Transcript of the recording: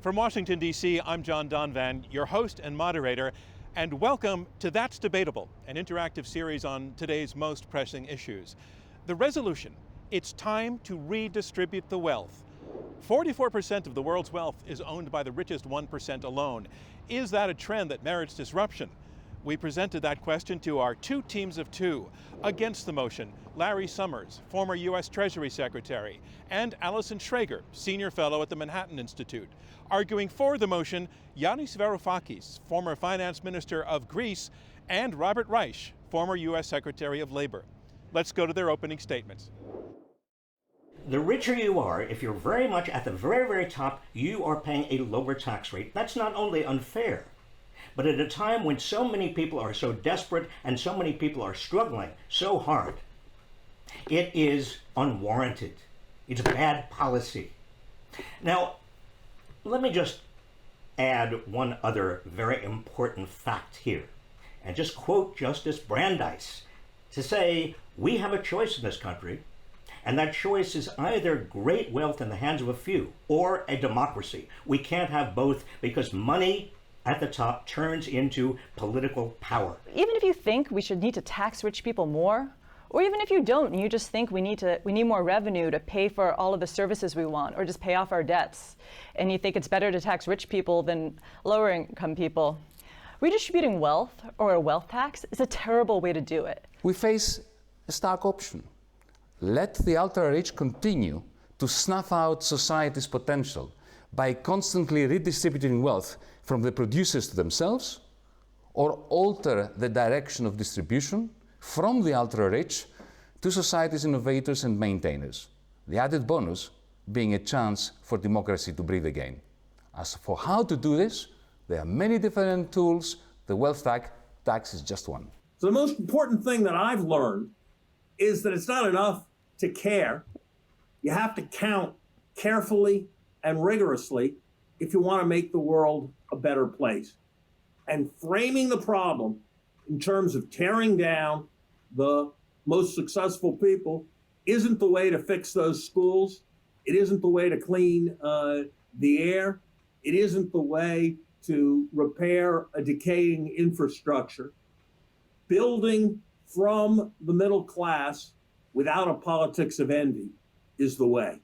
From Washington, D.C., I'm John Donvan, your host and moderator, and welcome to That's Debatable, an interactive series on today's most pressing issues. The resolution: it's time to redistribute the wealth. 44% of the world's wealth is owned by the richest 1% alone. Is that a trend that merits disruption? We presented that question to our two teams of two. Against the motion, Larry Summers, former U.S. Treasury Secretary, and Allison Schrager, senior fellow at the Manhattan Institute. Arguing for the motion, Yanis Varoufakis, former finance minister of Greece, and Robert Reich, former U.S. Secretary of Labor. Let's go to their opening statements. The richer you are, if you're very much at the very, very top, you are paying a lower tax rate. That's not only unfair, but at a time when so many people are so desperate and so many people are struggling so hard, it is unwarranted. It's bad policy. Now, let me just add one other very important fact here, and just quote Justice Brandeis to say, we have a choice in this country, and that choice is either great wealth in the hands of a few or a democracy. We can't have both, because money at the top turns into political power. Even if you think we should need to tax rich people more, or even if you don't, and you just think we need more revenue to pay for all of the services we want, or just pay off our debts, and you think it's better to tax rich people than lower income people, redistributing wealth or a wealth tax is a terrible way to do it. We face a stark option. Let the ultra-rich continue to snuff out society's potential by constantly redistributing wealth from the producers to themselves, or alter the direction of distribution from the ultra-rich to society's innovators and maintainers. The added bonus being a chance for democracy to breathe again. As for how to do this, there are many different tools. The wealth tax is just one. So the most important thing that I've learned is that it's not enough to care. You have to count carefully and rigorously if you want to make the world a better place. And framing the problem in terms of tearing down the most successful people isn't the way to fix those schools. It isn't the way to clean the air. It isn't the way to repair a decaying infrastructure. Building from the middle class without a politics of envy is the way.